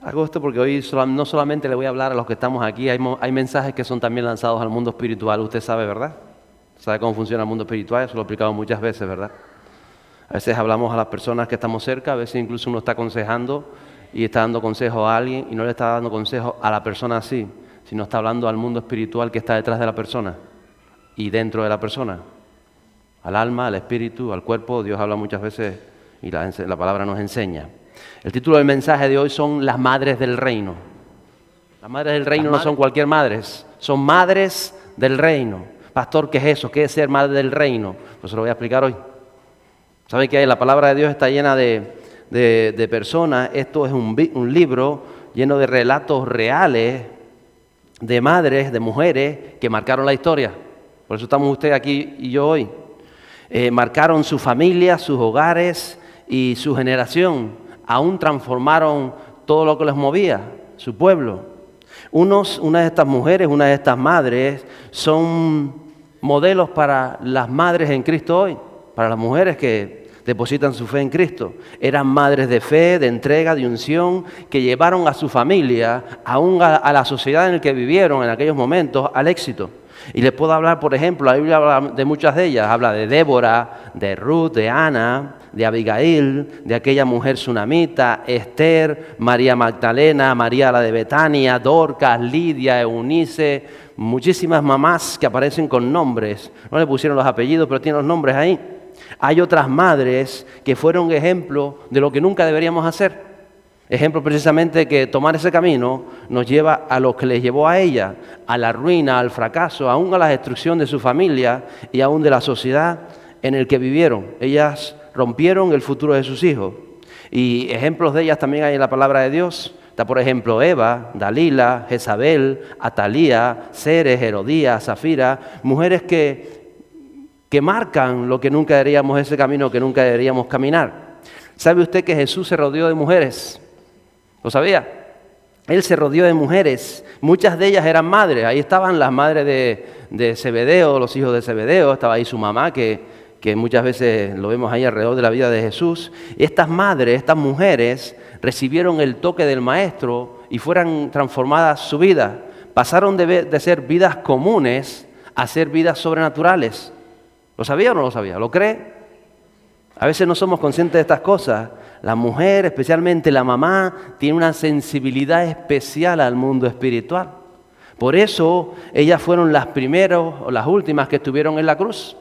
Hago esto porque hoy no solamente le voy a hablar a los que estamos aquí, hay mensajes que son también lanzados al mundo espiritual, usted sabe, ¿verdad? ¿Sabe cómo funciona el mundo espiritual? Eso lo he explicado muchas veces, ¿verdad? A veces hablamos a las personas que estamos cerca, a veces incluso uno está aconsejando y está dando consejo a alguien y no le está dando consejo a la persona así, sino está hablando al mundo espiritual que está detrás de la persona y dentro de la persona. Al alma, al espíritu, al cuerpo, Dios habla muchas veces y la palabra nos enseña. El título del mensaje de hoy son las madres del reino. Las madres del reino no son cualquier madres, son madres del reino. Pastor, ¿qué es eso? ¿Qué es ser madre del reino? Pues se lo voy a explicar hoy. ¿Saben que la palabra de Dios está llena de personas? Esto es un libro lleno de relatos reales de madres, de mujeres que marcaron la historia. Por eso estamos usted aquí y yo hoy. Marcaron su familia, sus hogares y su generación. Aún transformaron todo lo que les movía, su pueblo. Una de estas mujeres, una de estas madres, son modelos para las madres en Cristo hoy, para las mujeres que depositan su fe en Cristo. Eran madres de fe, de entrega, de unción, que llevaron a su familia, aún a la sociedad en la que vivieron en aquellos momentos, al éxito. Y les puedo hablar, por ejemplo, la Biblia habla de muchas de ellas, habla de Débora, de Ruth, de Ana, de Abigail, de aquella mujer sunamita, Esther, María Magdalena, María la de Betania, Dorcas, Lidia, Eunice, muchísimas mamás que aparecen con nombres. No le pusieron los apellidos, pero tienen los nombres ahí. Hay otras madres que fueron ejemplo de lo que nunca deberíamos hacer. Ejemplo precisamente que tomar ese camino nos lleva a lo que les llevó a ella, a la ruina, al fracaso, aún a la destrucción de su familia y aún de la sociedad en el que vivieron. Ellas rompieron el futuro de sus hijos. Y ejemplos de ellas también hay en la palabra de Dios. Está por ejemplo Eva, Dalila, Jezabel, Atalía, Ceres, Herodías, Zafira, mujeres que marcan lo que nunca deberíamos, ese camino que nunca deberíamos caminar. ¿Sabe usted que Jesús se rodeó de mujeres? ¿Lo sabía? Él se rodeó de mujeres, muchas de ellas eran madres. Ahí estaban las madres de Zebedeo, los hijos de Zebedeo, estaba ahí su mamá, que muchas veces lo vemos ahí alrededor de la vida de Jesús. Estas madres, estas mujeres, recibieron el toque del Maestro y fueron transformadas su vida. Pasaron de ser vidas comunes a ser vidas sobrenaturales. ¿Lo sabía o no lo sabía? ¿Lo cree? A veces no somos conscientes de estas cosas. La mujer, especialmente la mamá, tiene una sensibilidad especial al mundo espiritual. Por eso ellas fueron las primeras o las últimas que estuvieron en la cruz.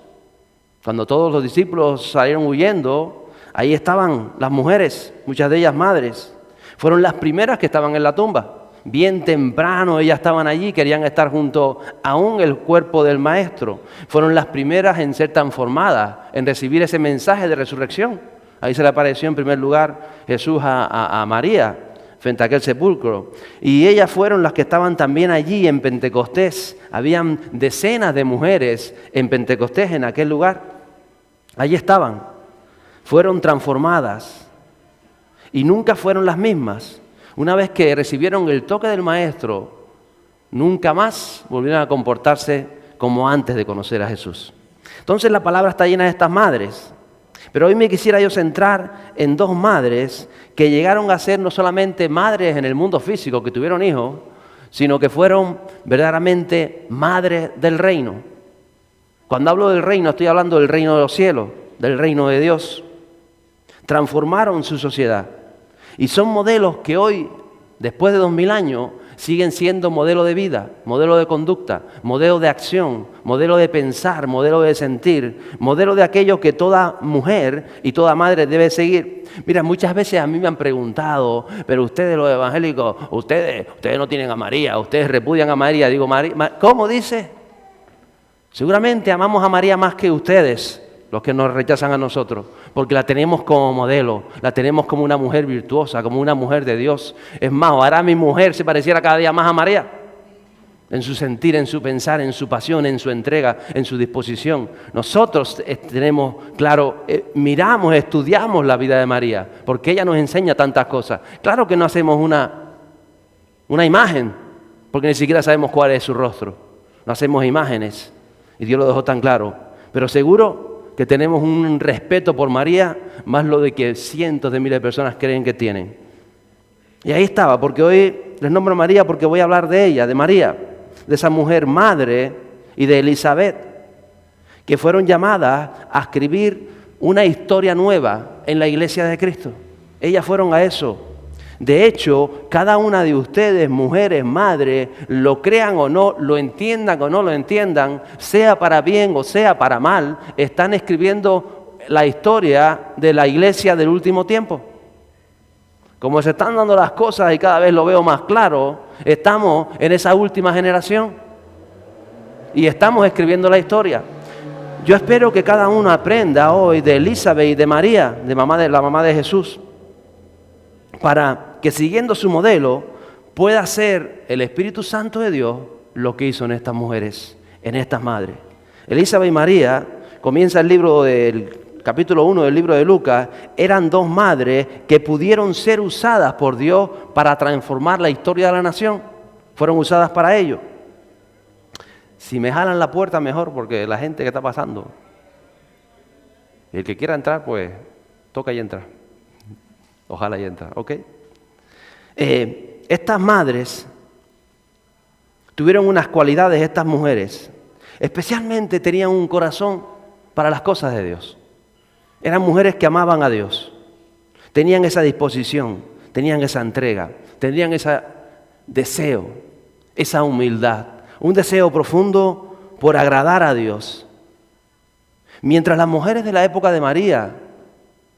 Cuando todos los discípulos salieron huyendo, ahí estaban las mujeres, muchas de ellas madres. Fueron las primeras que estaban en la tumba. Bien temprano ellas estaban allí, querían estar junto aún el cuerpo del Maestro. Fueron las primeras en ser transformadas, en recibir ese mensaje de resurrección. Ahí se le apareció en primer lugar Jesús a María frente a aquel sepulcro. Y ellas fueron las que estaban también allí en Pentecostés. Habían decenas de mujeres en Pentecostés, en aquel lugar. Allí estaban. Fueron transformadas. Y nunca fueron las mismas. Una vez que recibieron el toque del Maestro, nunca más volvieron a comportarse como antes de conocer a Jesús. Entonces la palabra está llena de estas madres. Pero hoy me quisiera yo centrar en dos madres que llegaron a ser no solamente madres en el mundo físico, que tuvieron hijos, sino que fueron verdaderamente madres del reino. Cuando hablo del reino, estoy hablando del reino de los cielos, del reino de Dios. Transformaron su sociedad. Y son modelos que hoy, después de 2000 años, siguen siendo modelo de vida, modelo de conducta, modelo de acción, modelo de pensar, modelo de sentir, modelo de aquello que toda mujer y toda madre debe seguir. Mira, muchas veces a mí me han preguntado, pero ustedes los evangélicos, ustedes no tienen a María, ustedes repudian a María. Digo, ¿cómo dice? Seguramente amamos a María más que ustedes, los que nos rechazan a nosotros, porque la tenemos como modelo, la tenemos como una mujer virtuosa, como una mujer de Dios. Es más, ahora mi mujer se pareciera cada día más a María, en su sentir, en su pensar, en su pasión, en su entrega, en su disposición. Nosotros tenemos claro, miramos, estudiamos la vida de María, porque ella nos enseña tantas cosas. Claro que no hacemos una imagen, porque ni siquiera sabemos cuál es su rostro. No hacemos imágenes, y Dios lo dejó tan claro. Pero seguro que tenemos un respeto por María, más lo de que cientos de miles de personas creen que tienen. Y ahí estaba, porque hoy les nombro a María porque voy a hablar de ella, de María, de esa mujer madre y de Elizabeth, que fueron llamadas a escribir una historia nueva en la iglesia de Cristo. Ellas fueron a eso. De hecho, cada una de ustedes, mujeres, madres, lo crean o no, lo entiendan o no lo entiendan, sea para bien o sea para mal, están escribiendo la historia de la iglesia del último tiempo. Como se están dando las cosas y cada vez lo veo más claro, estamos en esa última generación y estamos escribiendo la historia. Yo espero que cada uno aprenda hoy de Elizabeth y de María, de la mamá de Jesús, para que siguiendo su modelo pueda hacer el Espíritu Santo de Dios lo que hizo en estas mujeres, en estas madres. Elizabeth y María, comienza el libro del capítulo 1 del libro de Lucas, eran dos madres que pudieron ser usadas por Dios para transformar la historia de la nación. Fueron usadas para ello. Si me jalan la puerta, mejor, porque la gente que está pasando. El que quiera entrar, pues, toca y entra. Ojalá y entra, ¿ok? Estas madres tuvieron unas cualidades, estas mujeres. Especialmente tenían un corazón para las cosas de Dios. Eran mujeres que amaban a Dios. Tenían esa disposición, tenían esa entrega, tenían ese deseo, esa humildad. Un deseo profundo por agradar a Dios. Mientras las mujeres de la época de María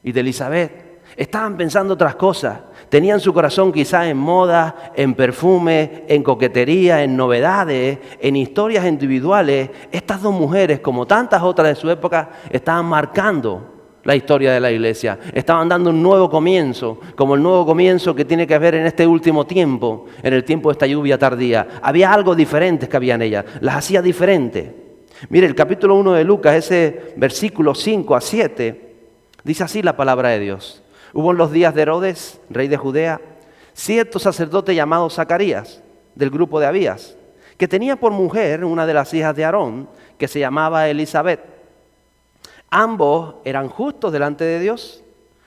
y de Elizabeth estaban pensando otras cosas, tenían su corazón quizás en moda, en perfume, en coquetería, en novedades, en historias individuales. Estas dos mujeres, como tantas otras de su época, estaban marcando la historia de la iglesia. Estaban dando un nuevo comienzo, como el nuevo comienzo que tiene que ver en este último tiempo, en el tiempo de esta lluvia tardía. Había algo diferente que había en ellas, las hacía diferentes. Mire, el capítulo 1 de Lucas, ese versículo 5 a 7, dice así la palabra de Dios. Hubo en los días de Herodes, rey de Judea, cierto sacerdote llamado Zacarías, del grupo de Abías, que tenía por mujer una de las hijas de Aarón, que se llamaba Elizabeth. Ambos eran justos delante de Dios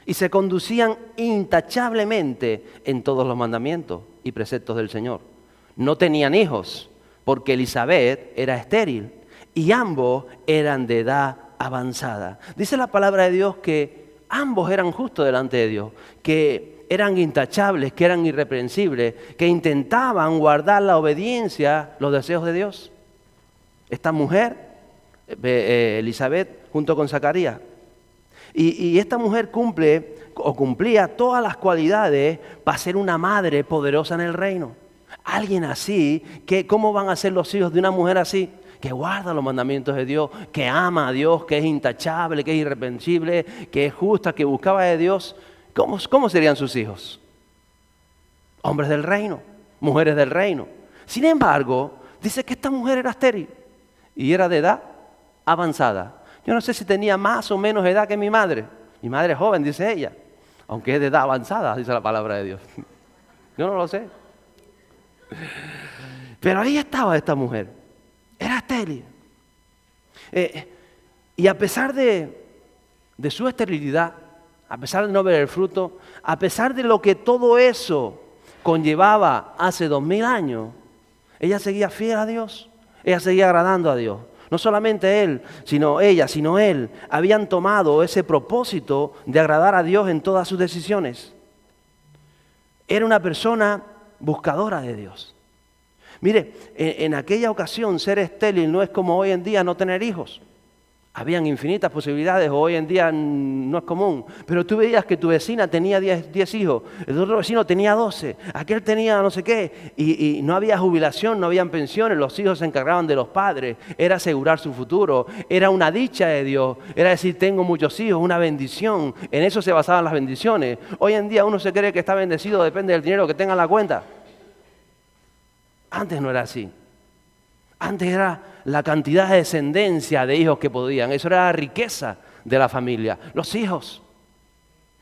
y se conducían intachablemente en todos los mandamientos y preceptos del Señor. No tenían hijos, porque Elizabeth era estéril y ambos eran de edad avanzada. Dice la palabra de Dios que ambos eran justos delante de Dios, que eran intachables, que eran irreprensibles, que intentaban guardar la obediencia, los deseos de Dios. Esta mujer, Elizabeth, junto con Zacarías. Y esta mujer cumplía todas las cualidades para ser una madre poderosa en el reino. Alguien así, ¿cómo van a ser los hijos de una mujer así? Que guarda los mandamientos de Dios, que ama a Dios, que es intachable, que es irreprensible, que es justa, que buscaba de Dios. ¿Cómo serían sus hijos? Hombres del reino, mujeres del reino. Sin embargo, dice que esta mujer era estéril y era de edad avanzada. Yo no sé si tenía más o menos edad que mi madre. Mi madre es joven, dice ella, aunque es de edad avanzada, dice la palabra de Dios. Yo no lo sé. Pero ahí estaba esta mujer. Era estéril. Y a pesar de su esterilidad, a pesar de no ver el fruto, a pesar de lo que todo eso conllevaba hace 2000 años, ella seguía fiel a Dios. Ella seguía agradando a Dios. No solamente él, sino ella, sino él, habían tomado ese propósito de agradar a Dios en todas sus decisiones. Era una persona buscadora de Dios. Mire, en aquella ocasión ser estéril no es como hoy en día no tener hijos. Habían infinitas posibilidades, hoy en día no es común. Pero tú veías que tu vecina tenía 10 hijos, el otro vecino tenía 12, aquel tenía no sé qué, y no había jubilación, no habían pensiones, los hijos se encargaban de los padres, era asegurar su futuro, era una dicha de Dios, era decir, tengo muchos hijos, una bendición, en eso se basaban las bendiciones. Hoy en día uno se cree que está bendecido, depende del dinero que tenga en la cuenta. Antes no era así. Antes era la cantidad de descendencia de hijos que podían. Eso era la riqueza de la familia. Los hijos.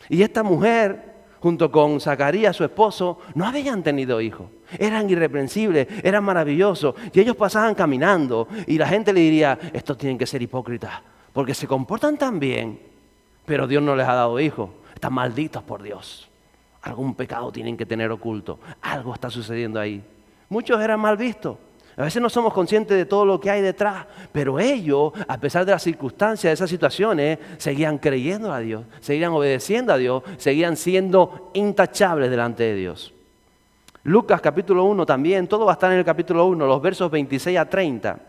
Y esta mujer, junto con Zacarías, su esposo, no habían tenido hijos. Eran irreprensibles, eran maravillosos. Y ellos pasaban caminando y la gente le diría, estos tienen que ser hipócritas, porque se comportan tan bien, pero Dios no les ha dado hijos. Están malditos por Dios. Algún pecado tienen que tener oculto. Algo está sucediendo ahí. Muchos eran mal vistos. A veces no somos conscientes de todo lo que hay detrás, pero ellos, a pesar de las circunstancias, de esas situaciones, seguían creyendo a Dios, seguían obedeciendo a Dios, seguían siendo intachables delante de Dios. Lucas capítulo 1 también, todo va a estar en el capítulo 1, los versos 26 a 30.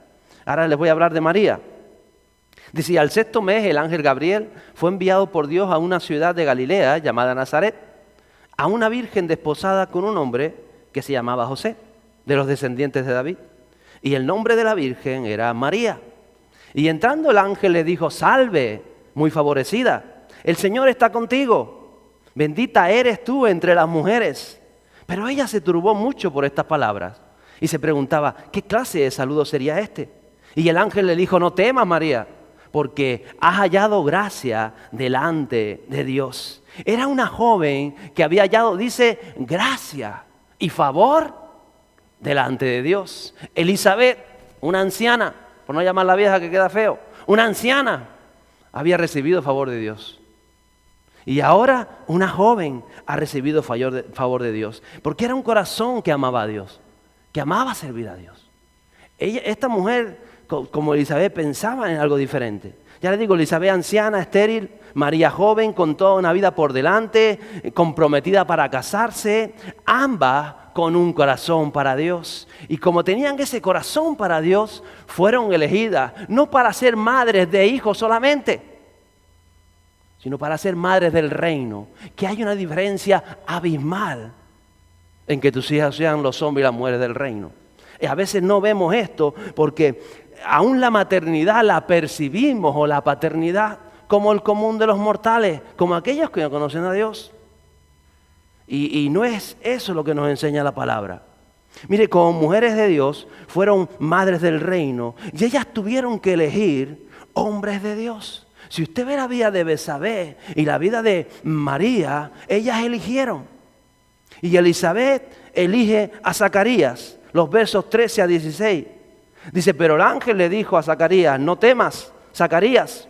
Ahora les voy a hablar de María. Dice, al sexto mes el ángel Gabriel fue enviado por Dios a una ciudad de Galilea llamada Nazaret, a una virgen desposada con un hombre que se llamaba José, de los descendientes de David. Y el nombre de la virgen era María. Y entrando el ángel le dijo, salve, muy favorecida, el Señor está contigo, bendita eres tú entre las mujeres. Pero ella se turbó mucho por estas palabras y se preguntaba, ¿qué clase de saludo sería este? Y el ángel le dijo, no temas, María, porque has hallado gracia delante de Dios. Era una joven que había hallado, dice, gracia y favor delante de Dios. Elizabeth, una anciana, por no llamarla vieja que queda feo, una anciana, había recibido favor de Dios. Y ahora una joven ha recibido favor de Dios, porque era un corazón que amaba a Dios, que amaba servir a Dios. Esta mujer, como Elizabeth, pensaba en algo diferente. Ya les digo, Elizabeth anciana, estéril, María joven, con toda una vida por delante, comprometida para casarse, ambas con un corazón para Dios. Y como tenían ese corazón para Dios, fueron elegidas, no para ser madres de hijos solamente, sino para ser madres del reino. Que hay una diferencia abismal en que tus hijas sean los hombres y las mujeres del reino. Y a veces no vemos esto porque aún la maternidad la percibimos, o la paternidad, como el común de los mortales, como aquellos que no conocen a Dios. Y no es eso lo que nos enseña la palabra. Mire, como mujeres de Dios, fueron madres del reino, y ellas tuvieron que elegir hombres de Dios. Si usted ve la vida de Betsabé y la vida de María, ellas eligieron. Y Elizabeth elige a Zacarías, los versos 13 a 16. Dice, pero el ángel le dijo a Zacarías, no temas, Zacarías,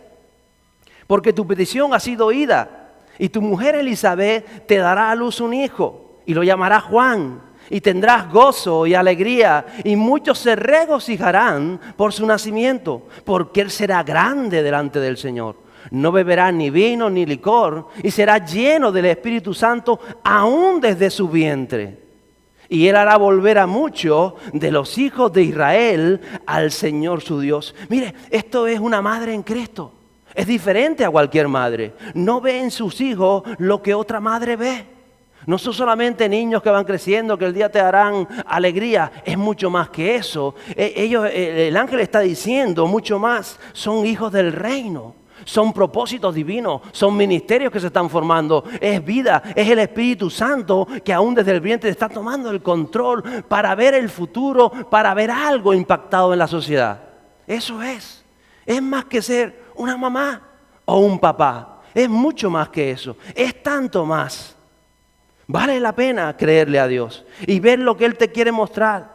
porque tu petición ha sido oída, y tu mujer Elizabeth te dará a luz un hijo, y lo llamará Juan, y tendrás gozo y alegría, y muchos se regocijarán por su nacimiento, porque él será grande delante del Señor. No beberá ni vino ni licor, y será lleno del Espíritu Santo aún desde su vientre. Y él hará volver a muchos de los hijos de Israel al Señor su Dios. Mire, esto es una madre en Cristo. Es diferente a cualquier madre. No ve en sus hijos lo que otra madre ve. No son solamente niños que van creciendo, que el día te darán alegría. Es mucho más que eso. El ángel está diciendo mucho más. Son hijos del reino. Son propósitos divinos, son ministerios que se están formando, es vida, es el Espíritu Santo que aún desde el vientre está tomando el control para ver el futuro, para ver algo impactado en la sociedad. Eso es más que ser una mamá o un papá, es mucho más que eso, es tanto más. Vale la pena creerle a Dios y ver lo que Él te quiere mostrar.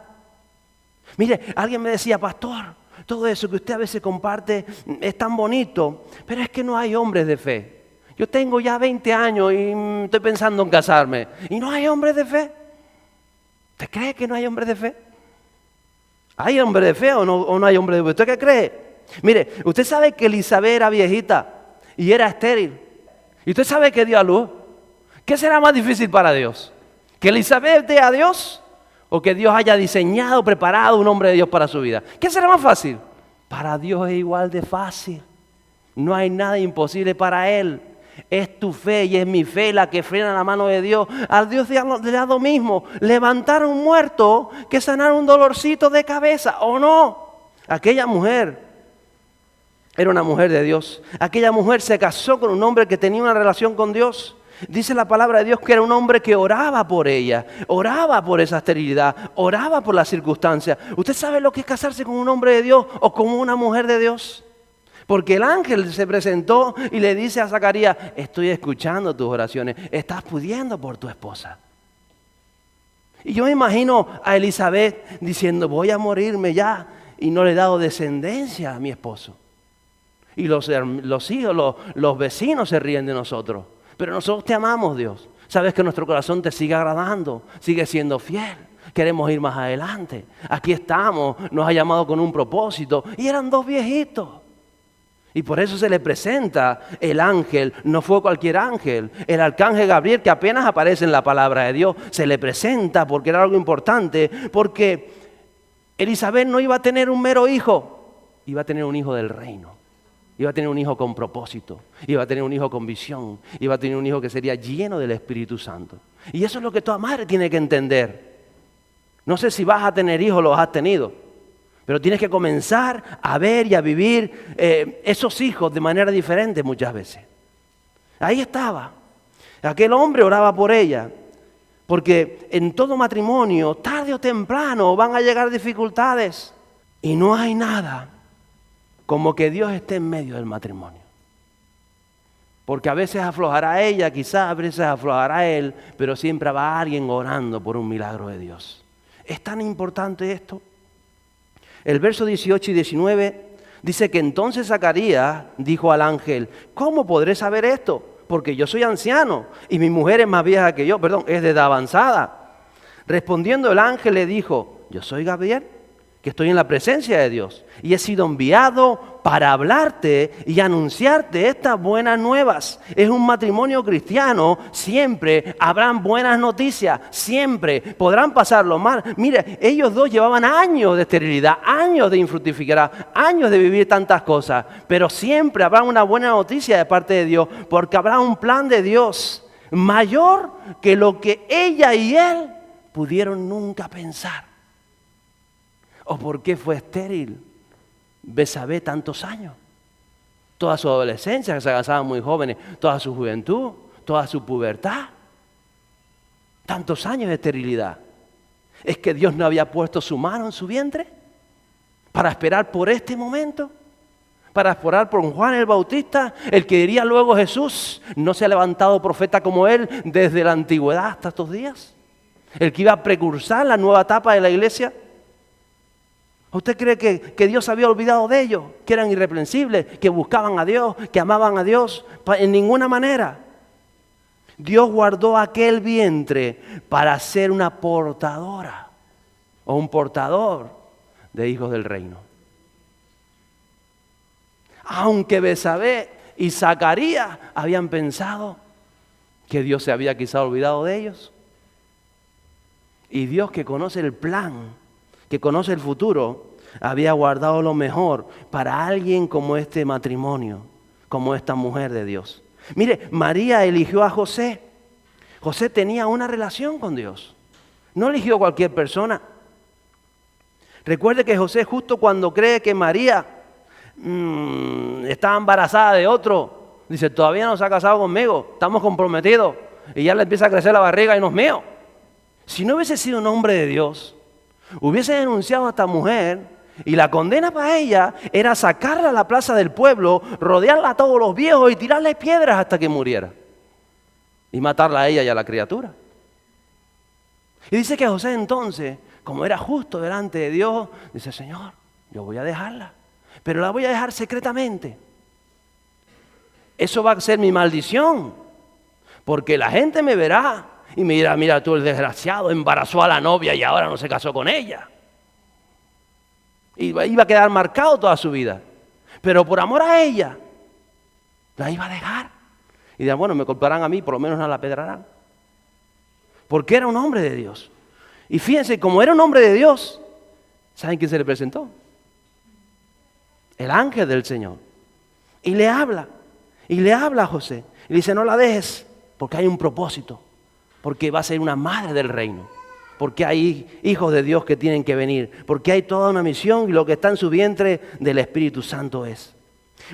Mire, alguien me decía, pastor, todo eso que usted a veces comparte es tan bonito, pero es que no hay hombres de fe. Yo tengo ya 20 años y estoy pensando en casarme y no hay hombres de fe. ¿Usted cree que no hay hombres de fe? ¿Hay hombres de fe o no hay hombres de fe? ¿Usted qué cree? Mire, usted sabe que Elizabeth era viejita y era estéril. Y usted sabe que dio a luz. ¿Qué será más difícil para Dios? ¿Que Elizabeth dé a Dios? ¿O que Dios haya diseñado, preparado un hombre de Dios para su vida? ¿Qué será más fácil? Para Dios es igual de fácil. No hay nada imposible para Él. Es tu fe y es mi fe la que frena la mano de Dios. Al Dios de lado mismo, levantar a un muerto que sanar un dolorcito de cabeza, ¿o no? Aquella mujer era una mujer de Dios. Aquella mujer se casó con un hombre que tenía una relación con Dios. Dice la palabra de Dios que era un hombre que oraba por ella, oraba por esa esterilidad, oraba por las circunstancias. ¿Usted sabe lo que es casarse con un hombre de Dios o con una mujer de Dios? Porque el ángel se presentó y le dice a Zacarías, estoy escuchando tus oraciones, estás pidiendo por tu esposa. Y yo me imagino a Elizabeth diciendo, voy a morirme ya y no le he dado descendencia a mi esposo. Y los hijos, los vecinos se ríen de nosotros. Pero nosotros te amamos, Dios. Sabes que nuestro corazón te sigue agradando, sigue siendo fiel. Queremos ir más adelante. Aquí estamos, nos ha llamado con un propósito. Y eran dos viejitos. Y por eso se le presenta el ángel, no fue cualquier ángel. El arcángel Gabriel, que apenas aparece en la palabra de Dios, se le presenta porque era algo importante, porque Elizabeth no iba a tener un mero hijo, iba a tener un hijo del reino. Iba a tener un hijo con propósito, iba a tener un hijo con visión, iba a tener un hijo que sería lleno del Espíritu Santo. Y eso es lo que toda madre tiene que entender. No sé si vas a tener hijos o los has tenido, pero tienes que comenzar a ver y a vivir esos hijos de manera diferente muchas veces. Ahí estaba. Aquel hombre oraba por ella, porque en todo matrimonio, tarde o temprano, van a llegar dificultades. Y no hay nada como que Dios esté en medio del matrimonio. Porque a veces aflojará ella, quizás a veces aflojará él, pero siempre va alguien orando por un milagro de Dios. ¿Es tan importante esto? El verso 18 y 19 dice que entonces Zacarías dijo al ángel, ¿cómo podré saber esto? Porque yo soy anciano y mi mujer es más vieja que yo, es de edad avanzada. Respondiendo el ángel le dijo, yo soy Gabriel, que estoy en la presencia de Dios y he sido enviado para hablarte y anunciarte estas buenas nuevas. Es un matrimonio cristiano, siempre habrán buenas noticias, siempre podrán pasarlo mal. Mire, ellos dos llevaban años de esterilidad, años de infructificidad, años de vivir tantas cosas, pero siempre habrá una buena noticia de parte de Dios, porque habrá un plan de Dios mayor que lo que ella y él pudieron nunca pensar. ¿O por qué fue estéril Betsabé tantos años? Toda su adolescencia, que se casaban muy jóvenes, toda su juventud, toda su pubertad. Tantos años de esterilidad. ¿Es que Dios no había puesto su mano en su vientre para esperar por este momento? Para esperar por Juan el Bautista, el que diría luego Jesús, ¿no se ha levantado profeta como él desde la antigüedad hasta estos días? El que iba a precursar la nueva etapa de la iglesia. ¿Usted cree que Dios se había olvidado de ellos? Que eran irreprensibles, que buscaban a Dios, que amaban a Dios. En ninguna manera. Dios guardó aquel vientre para ser una portadora o un portador de hijos del reino. Aunque Betsabé y Zacarías habían pensado que Dios se había quizá olvidado de ellos. Y Dios, que conoce el plan, que conoce el futuro, había guardado lo mejor para alguien como este matrimonio, como esta mujer de Dios. Mire, María eligió a José. José tenía una relación con Dios. No eligió cualquier persona. Recuerde que José, justo cuando cree que María está embarazada de otro, dice, todavía no se ha casado conmigo, estamos comprometidos. Y ya le empieza a crecer la barriga y no es mío. Si no hubiese sido un hombre de Dios, hubiese denunciado a esta mujer y la condena para ella era sacarla a la plaza del pueblo, rodearla a todos los viejos y tirarle piedras hasta que muriera. Y matarla a ella y a la criatura. Y dice que José entonces, como era justo delante de Dios, dice, Señor, yo voy a dejarla, pero la voy a dejar secretamente. Eso va a ser mi maldición, porque la gente me verá y me dirá, mira tú el desgraciado, embarazó a la novia y ahora no se casó con ella. Y iba a quedar marcado toda su vida. Pero por amor a ella, la iba a dejar. Y dirán, bueno, me culparán a mí, por lo menos no la pedrarán. Porque era un hombre de Dios. Y fíjense, como era un hombre de Dios, ¿saben quién se le presentó? El ángel del Señor. Y le habla a José. Y le dice, no la dejes, porque hay un propósito. Porque va a ser una madre del reino. Porque hay hijos de Dios que tienen que venir. Porque hay toda una misión y lo que está en su vientre del Espíritu Santo es.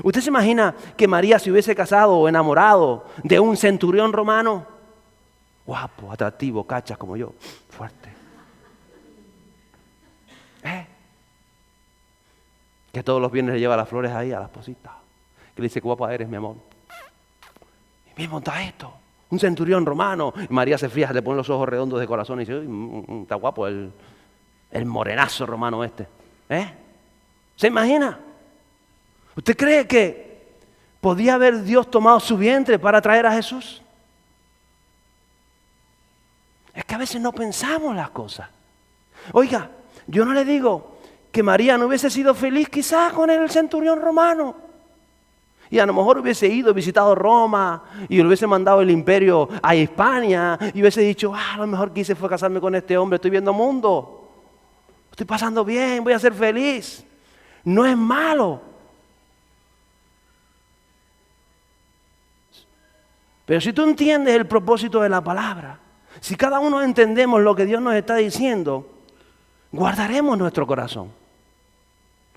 ¿Usted se imagina que María se hubiese casado o enamorado de un centurión romano? Guapo, atractivo, cachas como yo, fuerte. Que todos los viernes le lleva las flores ahí a la esposita. Que le dice, qué guapa eres, mi amor. Y mismo está esto. Un centurión romano. Y María se fija, le pone los ojos redondos de corazón y dice, está guapo el morenazo romano este. ¿Se imagina? ¿Usted cree que podía haber Dios tomado su vientre para traer a Jesús? Es que a veces no pensamos las cosas. Oiga, yo no le digo que María no hubiese sido feliz quizás con el centurión romano. Y a lo mejor hubiese ido, visitado Roma y le hubiese mandado el imperio a Hispania y hubiese dicho, a lo mejor que hice fue casarme con este hombre, estoy viendo mundo, estoy pasando bien, voy a ser feliz. No es malo. Pero si tú entiendes el propósito de la palabra, si cada uno entendemos lo que Dios nos está diciendo, guardaremos nuestro corazón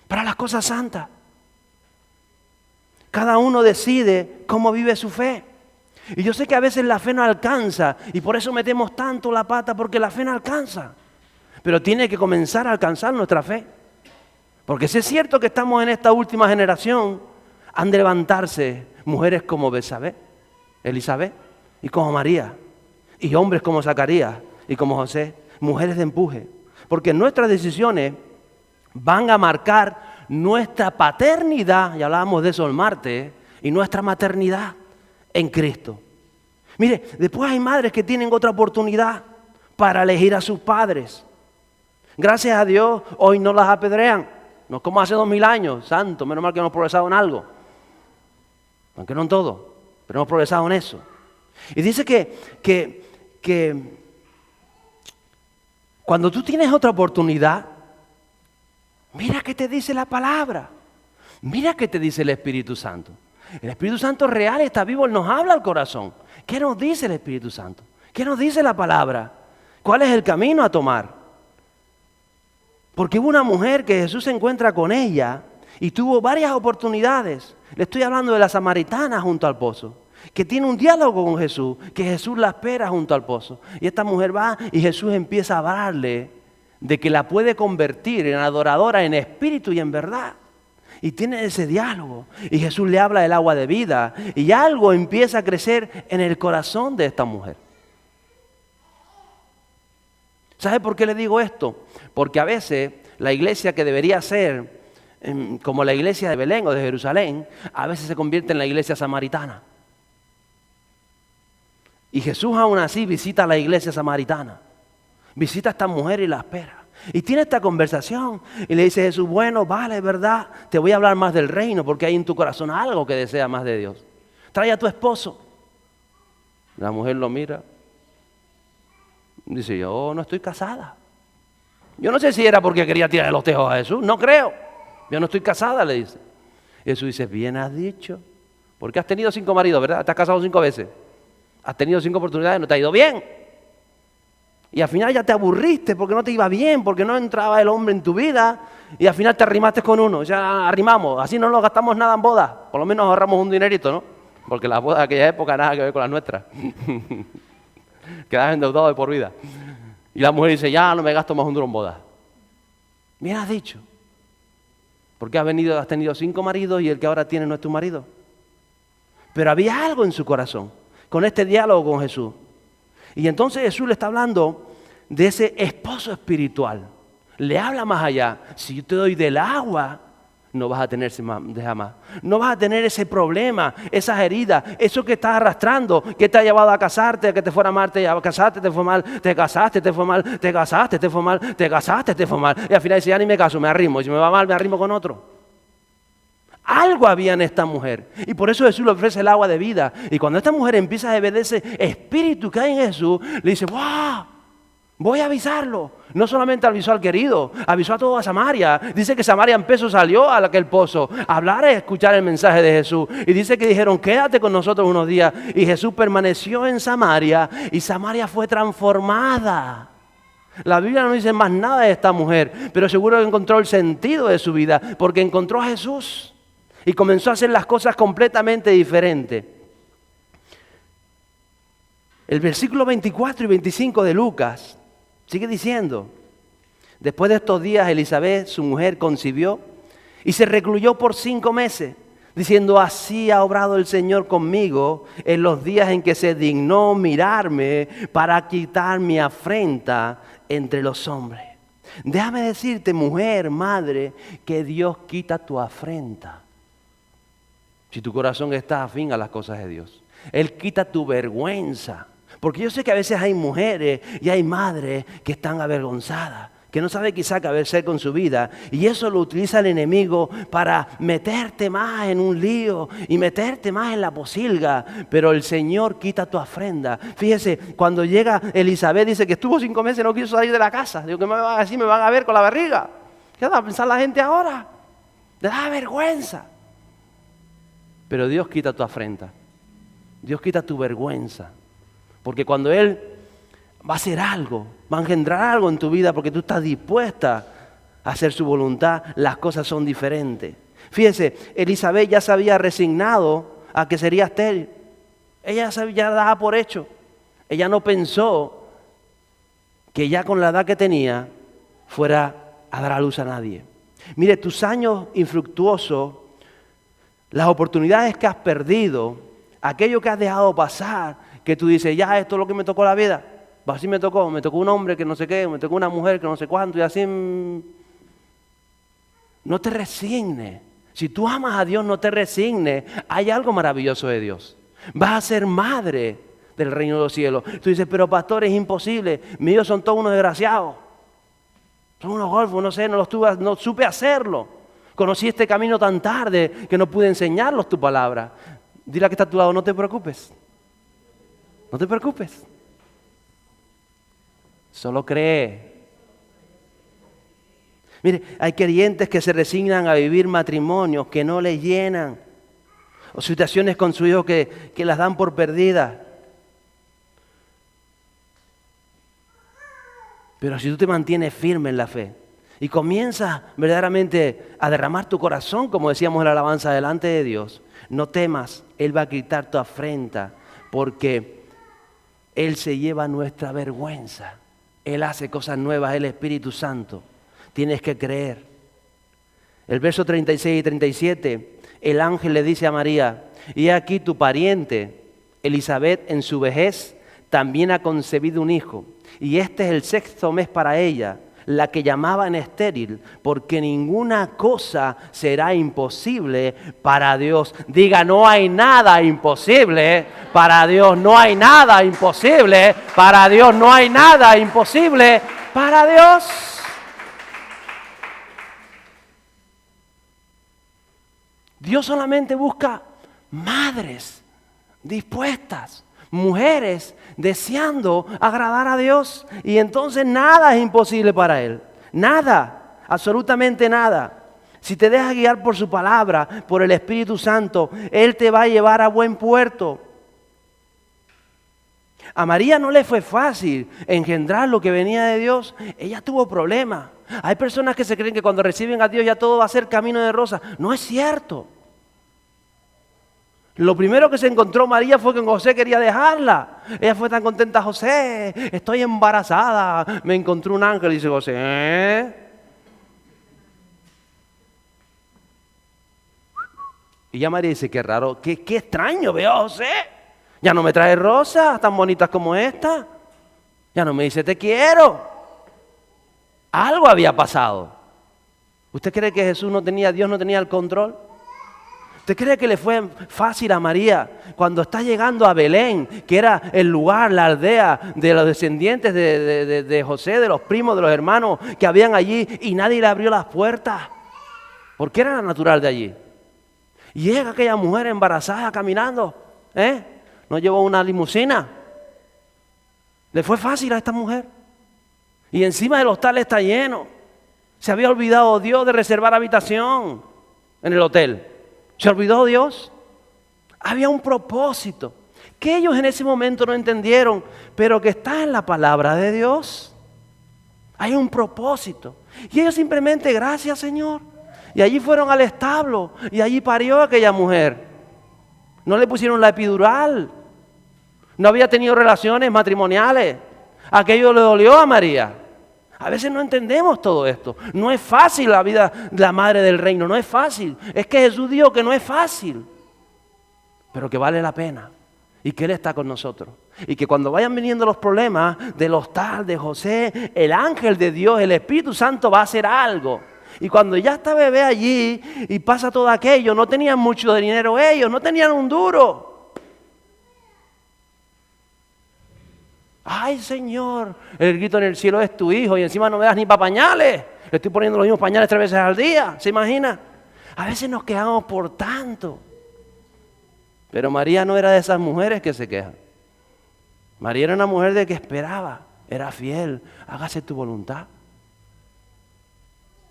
para las cosas santas. Cada uno decide cómo vive su fe. Y yo sé que a veces la fe no alcanza y por eso metemos tanto la pata porque la fe no alcanza. Pero tiene que comenzar a alcanzar nuestra fe. Porque si es cierto que estamos en esta última generación, han de levantarse mujeres como Elizabeth y como María. Y hombres como Zacarías y como José, mujeres de empuje. Porque nuestras decisiones van a marcar nuestra paternidad, ya hablábamos de eso el martes, y nuestra maternidad en Cristo. Mire, después hay madres que tienen otra oportunidad para elegir a sus padres. Gracias a Dios, hoy no las apedrean. No es como hace 2000 años, santo, menos mal que hemos progresado en algo. Aunque no en todo, pero hemos progresado en eso. Y dice que cuando tú tienes otra oportunidad, mira qué te dice la palabra. Mira qué te dice el Espíritu Santo. El Espíritu Santo real está vivo, Él nos habla al corazón. ¿Qué nos dice el Espíritu Santo? ¿Qué nos dice la palabra? ¿Cuál es el camino a tomar? Porque hubo una mujer que Jesús se encuentra con ella y tuvo varias oportunidades. Le estoy hablando de la samaritana junto al pozo, que tiene un diálogo con Jesús, que Jesús la espera junto al pozo. Y esta mujer va y Jesús empieza a hablarle de que la puede convertir en adoradora en espíritu y en verdad. Y tiene ese diálogo. Y Jesús le habla del agua de vida. Y algo empieza a crecer en el corazón de esta mujer. ¿Sabe por qué le digo esto? Porque a veces la iglesia que debería ser como la iglesia de Belén o de Jerusalén, a veces se convierte en la iglesia samaritana. Y Jesús aún así visita a la iglesia samaritana. Visita a esta mujer y la espera. Y tiene esta conversación. Y le dice Jesús, bueno, vale, verdad, te voy a hablar más del reino porque hay en tu corazón algo que desea más de Dios. Trae a tu esposo. La mujer lo mira. Dice, yo no estoy casada. Yo no sé si era porque quería tirar los tejos a Jesús. No creo. Yo no estoy casada, le dice. Jesús dice, bien has dicho. Porque has tenido 5 maridos, ¿verdad? Te has casado 5 veces. Has tenido 5 oportunidades, no te ha ido bien. Y al final ya te aburriste porque no te iba bien, porque no entraba el hombre en tu vida. Y al final te arrimaste con uno. Ya arrimamos. Así no nos gastamos nada en bodas. Por lo menos ahorramos un dinerito, ¿no? Porque las bodas de aquella época nada que ver con las nuestras. Quedas endeudado de por vida. Y la mujer dice, ya no me gasto más un duro en bodas. Bien has dicho. Porque has tenido 5 maridos y el que ahora tiene no es tu marido. Pero había algo en su corazón con este diálogo con Jesús. Y entonces Jesús le está hablando de ese esposo espiritual. Le habla más allá. Si yo te doy del agua, no vas a tener jamás. No vas a tener ese problema, esas heridas, eso que estás arrastrando, que te ha llevado a casarte, a que te fuera mal, te casaste, te fue mal, te casaste, te fue mal, te casaste, te fue mal, te casaste, te fue mal. Y al final dice, ya ni me caso, me arrimo. Y si me va mal, me arrimo con otro. Algo había en esta mujer. Y por eso Jesús le ofrece el agua de vida. Y cuando esta mujer empieza a beber de ese espíritu que hay en Jesús, le dice, ¡wow! Voy a avisarlo. No solamente avisó al querido, avisó a toda Samaria. Dice que Samaria en peso salió a aquel pozo a hablar y escuchar el mensaje de Jesús. Y dice que dijeron, quédate con nosotros unos días. Y Jesús permaneció en Samaria y Samaria fue transformada. La Biblia no dice más nada de esta mujer, pero seguro que encontró el sentido de su vida porque encontró a Jesús. Y comenzó a hacer las cosas completamente diferentes. El versículo 24 y 25 de Lucas sigue diciendo, después de estos días Elizabeth, su mujer, concibió y se recluyó por 5 meses, diciendo, así ha obrado el Señor conmigo en los días en que se dignó mirarme para quitar mi afrenta entre los hombres. Déjame decirte, mujer, madre, que Dios quita tu afrenta. Si tu corazón está afín a las cosas de Dios. Él quita tu vergüenza. Porque yo sé que a veces hay mujeres y hay madres que están avergonzadas, que no saben quizá qué hacer con su vida. Y eso lo utiliza el enemigo para meterte más en un lío y meterte más en la posilga. Pero el Señor quita tu ofrenda. Fíjese, cuando llega Elizabeth, dice que estuvo 5 meses y no quiso salir de la casa. Digo, ¿qué me van a decir? Me van a ver con la barriga. ¿Qué va a pensar la gente ahora? Le da vergüenza. Pero Dios quita tu afrenta. Dios quita tu vergüenza. Porque cuando Él va a hacer algo, va a engendrar algo en tu vida porque tú estás dispuesta a hacer su voluntad, las cosas son diferentes. Fíjese, Elizabeth ya se había resignado a que sería estéril. Ella ya daba por hecho. Ella no pensó que ya con la edad que tenía fuera a dar a luz a nadie. Mire, tus años infructuosos, las oportunidades que has perdido, aquello que has dejado pasar, que tú dices, ya esto es lo que me tocó la vida. Así me tocó un hombre que no sé qué, me tocó una mujer que no sé cuánto, y así. No te resignes. Si tú amas a Dios, no te resignes. Hay algo maravilloso de Dios. Vas a ser madre del reino de los cielos. Tú dices, pero pastor, es imposible. Mis hijos son todos unos desgraciados. Son unos golfos, no sé, no supe hacerlo. Conocí este camino tan tarde que no pude enseñarlos tu palabra. Dile a que está a tu lado, no te preocupes. No te preocupes. Solo cree. Mire, hay creyentes que se resignan a vivir matrimonios que no les llenan. O situaciones con su hijo que las dan por perdidas. Pero si tú te mantienes firme en la fe y comienzas verdaderamente a derramar tu corazón, como decíamos en la alabanza delante de Dios, no temas, Él va a quitar tu afrenta, porque Él se lleva nuestra vergüenza. Él hace cosas nuevas, el Espíritu Santo. Tienes que creer. El verso 36 y 37, el ángel le dice a María, y aquí tu pariente, Elizabeth, en su vejez, también ha concebido un hijo. Y este es el 6º mes para ella, la que llamaban estéril, porque ninguna cosa será imposible para Dios. Diga, no hay nada imposible para Dios, no hay nada imposible para Dios, no hay nada imposible para Dios. Dios solamente busca madres dispuestas, mujeres deseando agradar a Dios, y entonces nada es imposible para Él. Nada, absolutamente nada. Si te dejas guiar por su palabra, por el Espíritu Santo, Él te va a llevar a buen puerto. A María no le fue fácil engendrar lo que venía de Dios. Ella tuvo problemas. Hay personas que se creen que cuando reciben a Dios ya todo va a ser camino de rosa. No es cierto. Lo primero que se encontró María fue que José quería dejarla. Ella fue tan contenta, José, estoy embarazada. Me encontró un ángel y dice José, Y ya María dice, qué raro, qué extraño veo a José. Ya no me trae rosas tan bonitas como esta. Ya no me dice te quiero. Algo había pasado. ¿Usted cree que Dios no tenía el control? ¿Usted cree que le fue fácil a María cuando está llegando a Belén, que era el lugar, la aldea de los descendientes de José, de los primos, de los hermanos que habían allí, y nadie le abrió las puertas? Porque era natural de allí. Y llega aquella mujer embarazada caminando, no llevó una limusina. Le fue fácil a esta mujer. Y encima del hostal está lleno. Se había olvidado Dios de reservar habitación en el hotel. ¿Se olvidó Dios? Había un propósito que ellos en ese momento no entendieron, pero que está en la palabra de Dios. Hay un propósito. Y ellos simplemente, gracias Señor. Y allí fueron al establo y allí parió aquella mujer. No le pusieron la epidural. No había tenido relaciones matrimoniales. Aquello le dolió a María. A veces no entendemos todo esto. No es fácil la vida de la madre del reino, no es fácil. Es que Jesús dijo que no es fácil, pero que vale la pena y que Él está con nosotros. Y que cuando vayan viniendo los problemas del hostal de José, el ángel de Dios, el Espíritu Santo va a hacer algo. Y cuando ya está bebé allí y pasa todo aquello, no tenían mucho dinero ellos, no tenían un duro. ¡Ay, Señor! El grito en el cielo es tu hijo y encima no me das ni para pañales. Le estoy poniendo los mismos pañales 3 veces al día. ¿Se imagina? A veces nos quejamos por tanto. Pero María no era de esas mujeres que se quejan. María era una mujer de que esperaba, era fiel. Hágase tu voluntad.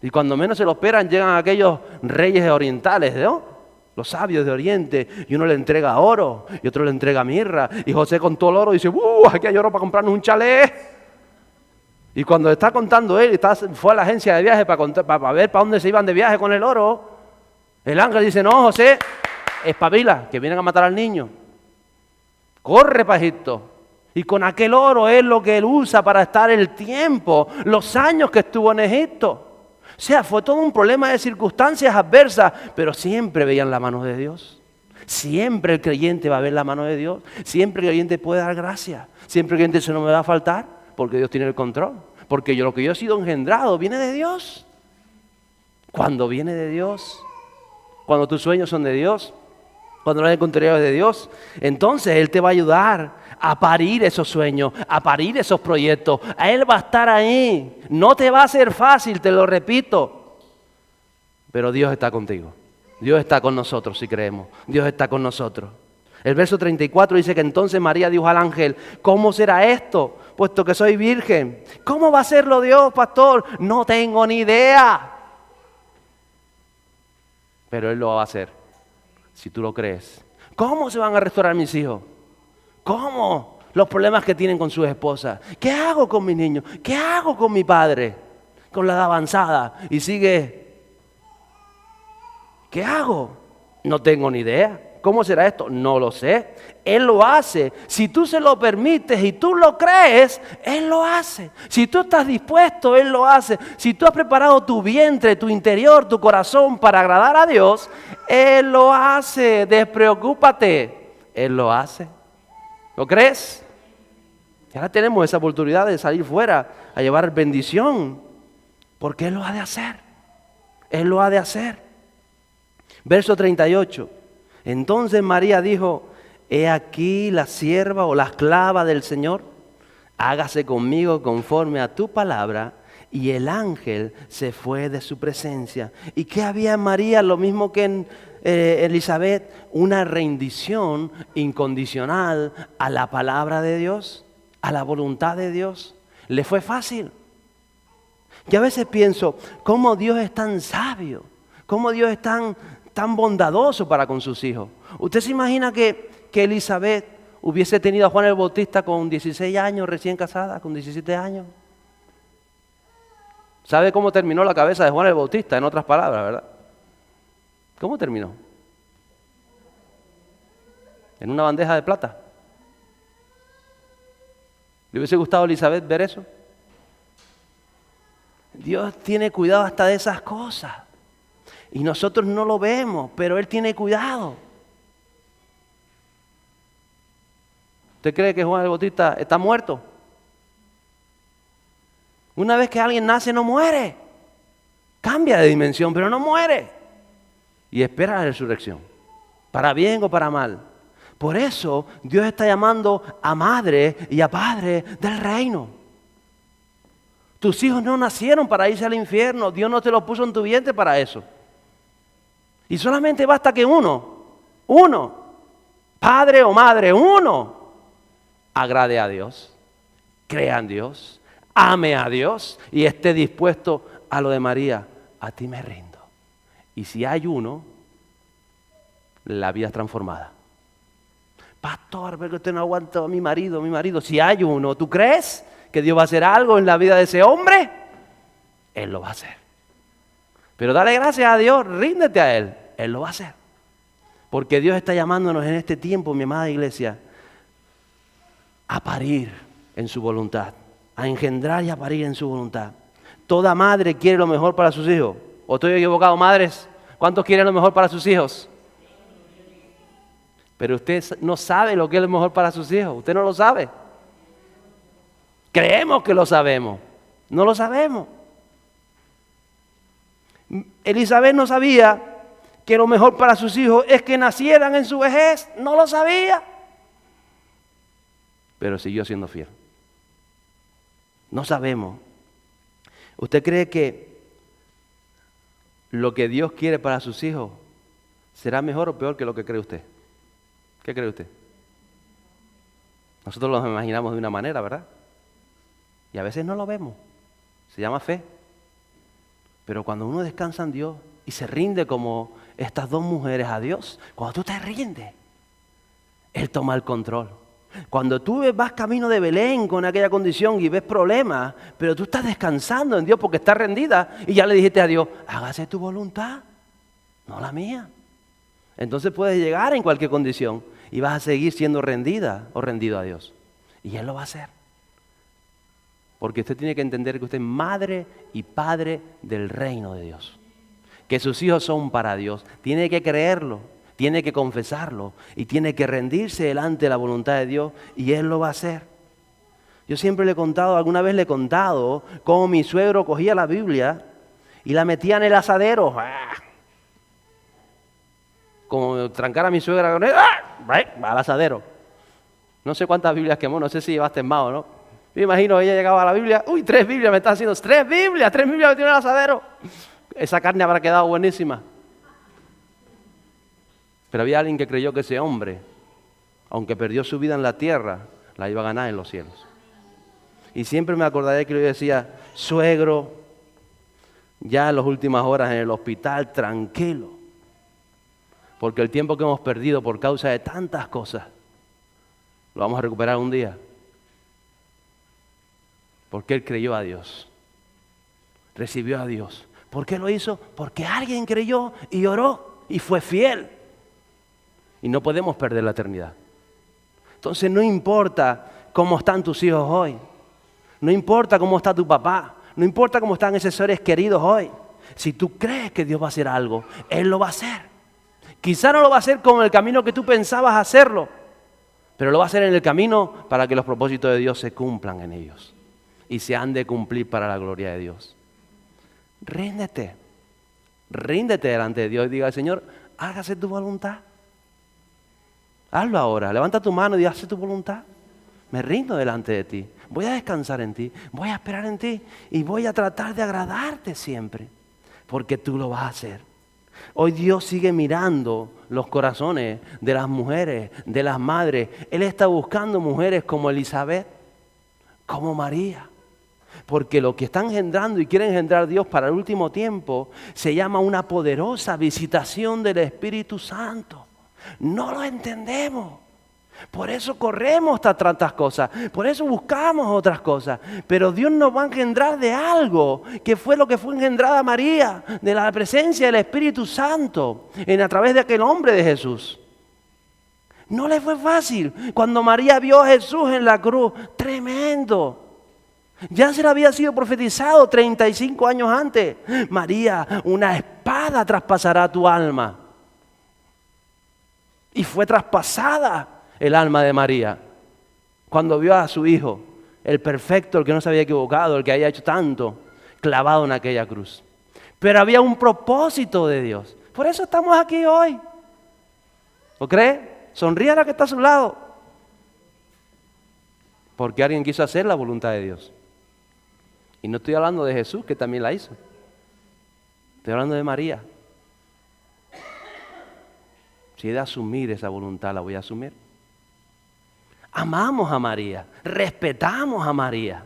Y cuando menos se lo esperan, llegan aquellos reyes orientales, ¿no? Los sabios de Oriente, y uno le entrega oro, y otro le entrega mirra, y José con todo el oro dice, aquí hay oro para comprarnos un chalet. Y cuando está contando él, fue a la agencia de viaje para ver para dónde se iban de viaje con el oro, el ángel dice, no, José, espabila, que vienen a matar al niño. Corre para Egipto. Y con aquel oro es lo que él usa para estar el tiempo, los años que estuvo en Egipto. O sea, fue todo un problema de circunstancias adversas, pero siempre veían la mano de Dios. Siempre el creyente va a ver la mano de Dios. Siempre el creyente puede dar gracias. Siempre el creyente eso no me va a faltar, porque Dios tiene el control. Porque lo que yo he sido engendrado viene de Dios. Cuando viene de Dios, cuando tus sueños son de Dios, cuando lo contrario es de Dios, entonces Él te va a ayudar a parir esos sueños, a parir esos proyectos. A Él va a estar ahí. No te va a ser fácil, te lo repito. Pero Dios está contigo. Dios está con nosotros si creemos. Dios está con nosotros. El verso 34 dice que entonces María dijo al ángel, ¿cómo será esto? Puesto que soy virgen. ¿Cómo va a serlo Dios, pastor? No tengo ni idea. Pero Él lo va a hacer, si tú lo crees. ¿Cómo se van a restaurar mis hijos? ¿Cómo? Los problemas que tienen con sus esposas. ¿Qué hago con mis niños? ¿Qué hago con mi padre? Con la edad avanzada. Y sigue. ¿Qué hago? No tengo ni idea. ¿Cómo será esto? No lo sé. Él lo hace. Si tú se lo permites y tú lo crees, Él lo hace. Si tú estás dispuesto, Él lo hace. Si tú has preparado tu vientre, tu interior, tu corazón para agradar a Dios, Él lo hace. Despreocúpate. Él lo hace. ¿Lo crees? Y ahora tenemos esa oportunidad de salir fuera a llevar bendición. Porque Él lo ha de hacer. Él lo ha de hacer. Verso 38. Entonces María dijo, he aquí la sierva o la esclava del Señor, hágase conmigo conforme a tu palabra. Y el ángel se fue de su presencia. ¿Y qué había en María? Lo mismo que en Elizabeth, una rendición incondicional a la palabra de Dios, a la voluntad de Dios. ¿Le fue fácil? Yo a veces pienso, ¿cómo Dios es tan sabio? ¿Cómo Dios es tan bondadoso para con sus hijos? ¿Usted se imagina que Elizabeth hubiese tenido a Juan el Bautista con 16 años, recién casada, con 17 años? ¿Sabe cómo terminó la cabeza de Juan el Bautista? En otras palabras, ¿verdad? ¿Cómo terminó? En una bandeja de plata. ¿Le hubiese gustado a Elizabeth ver eso? Dios tiene cuidado hasta de esas cosas. Y nosotros no lo vemos, pero Él tiene cuidado. ¿Usted cree que Juan el Bautista está muerto? Una vez que alguien nace no muere. Cambia de dimensión, pero no muere. Y espera la resurrección, para bien o para mal. Por eso Dios está llamando a madre y a padre del reino. Tus hijos no nacieron para irse al infierno. Dios no te los puso en tu vientre para eso. Y solamente basta que uno, padre o madre, agrade a Dios, crea en Dios, ame a Dios y esté dispuesto a lo de María. A ti me rindo. Y si hay uno, la vida es transformada. Pastor, porque usted no aguanta a mi marido. Si hay uno, ¿tú crees que Dios va a hacer algo en la vida de ese hombre? Él lo va a hacer. Pero dale gracias a Dios, ríndete a Él. Él lo va a hacer. Porque Dios está llamándonos en este tiempo, mi amada iglesia, a parir en su voluntad, a engendrar y a parir en su voluntad. Toda madre quiere lo mejor para sus hijos. ¿O estoy equivocado, madres? ¿Cuántos quieren lo mejor para sus hijos? Pero usted no sabe lo que es lo mejor para sus hijos. Usted no lo sabe. Creemos que lo sabemos. No lo sabemos. Elizabeth no sabía que lo mejor para sus hijos es que nacieran en su vejez. No lo sabía. Pero siguió siendo fiel. No sabemos. ¿Usted cree que lo que Dios quiere para sus hijos será mejor o peor que lo que cree usted? ¿Qué cree usted? Nosotros lo imaginamos de una manera, ¿verdad? Y a veces no lo vemos. Se llama fe. Pero cuando uno descansa en Dios y se rinde como estas dos mujeres a Dios, cuando tú te rindes, Él toma el control. Cuando tú vas camino de Belén con aquella condición y ves problemas, pero tú estás descansando en Dios porque estás rendida y ya le dijiste a Dios, hágase tu voluntad, no la mía. Entonces puedes llegar en cualquier condición y vas a seguir siendo rendida o rendido a Dios. Y Él lo va a hacer. Porque usted tiene que entender que usted es madre y padre del reino de Dios. Que sus hijos son para Dios. Tiene que creerlo, tiene que confesarlo y tiene que rendirse delante de la voluntad de Dios y Él lo va a hacer. Yo siempre le he contado, alguna vez le he contado cómo mi suegro cogía la Biblia y la metía en el asadero. Como trancar a mi suegra con él, va al asadero. No sé cuántas Biblias quemó, no sé si llevaste más o no. Me imagino, ella llegaba a la Biblia, 3 Biblias me está haciendo, 3 Biblias metidas en el asadero. Esa carne habrá quedado buenísima. Pero había alguien que creyó que ese hombre, aunque perdió su vida en la tierra, la iba a ganar en los cielos. Y siempre me acordaré que yo decía, suegro, ya en las últimas horas en el hospital, tranquilo. Porque el tiempo que hemos perdido por causa de tantas cosas, lo vamos a recuperar un día. Porque él creyó a Dios, recibió a Dios. ¿Por qué lo hizo? Porque alguien creyó y oró y fue fiel. Y no podemos perder la eternidad. Entonces no importa cómo están tus hijos hoy, no importa cómo está tu papá, no importa cómo están esos seres queridos hoy. Si tú crees que Dios va a hacer algo, Él lo va a hacer. Quizá no lo va a hacer con el camino que tú pensabas hacerlo, pero lo va a hacer en el camino para que los propósitos de Dios se cumplan en ellos. Y se han de cumplir para la gloria de Dios. Ríndete delante de Dios y diga al Señor, hágase tu voluntad. Hazlo ahora, levanta tu mano y hazte tu voluntad. Me rindo delante de ti, voy a descansar en ti, voy a esperar en ti y voy a tratar de agradarte siempre, porque tú lo vas a hacer. Hoy Dios sigue mirando los corazones de las mujeres, de las madres. Él está buscando mujeres como Elizabeth, como María. Porque lo que está engendrando y quiere engendrar Dios para el último tiempo se llama una poderosa visitación del Espíritu Santo. No lo entendemos. Por eso corremos tras tantas cosas. Por eso buscamos otras cosas. Pero Dios nos va a engendrar de algo que fue lo que fue engendrada María, de la presencia del Espíritu Santo a través de aquel hombre de Jesús. No le fue fácil. Cuando María vio a Jesús en la cruz, tremendo. Ya se le había sido profetizado 35 años antes. María, una espada traspasará tu alma. Y fue traspasada el alma de María cuando vio a su hijo, el perfecto, el que no se había equivocado, el que había hecho tanto, clavado en aquella cruz. Pero había un propósito de Dios. Por eso estamos aquí hoy. ¿Lo cree? Sonríe a la que está a su lado. Porque alguien quiso hacer la voluntad de Dios. Y no estoy hablando de Jesús, que también la hizo. Estoy hablando de María. Si he de asumir esa voluntad, la voy a asumir. Amamos a María, respetamos a María.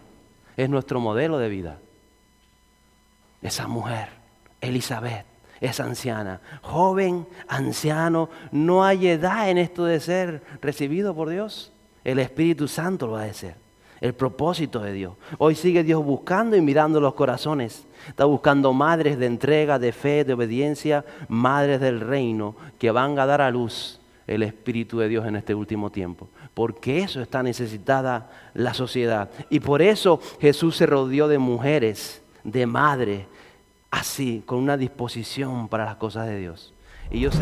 Es nuestro modelo de vida. Esa mujer, Elizabeth, esa anciana, joven, anciano, no hay edad en esto de ser recibido por Dios. El Espíritu Santo lo va a hacer. El propósito de Dios. Hoy sigue Dios buscando y mirando los corazones. Está buscando madres de entrega, de fe, de obediencia, madres del reino que van a dar a luz el Espíritu de Dios en este último tiempo. Porque eso está necesitada la sociedad. Y por eso Jesús se rodeó de mujeres, de madres, así, con una disposición para las cosas de Dios. Y yo sé...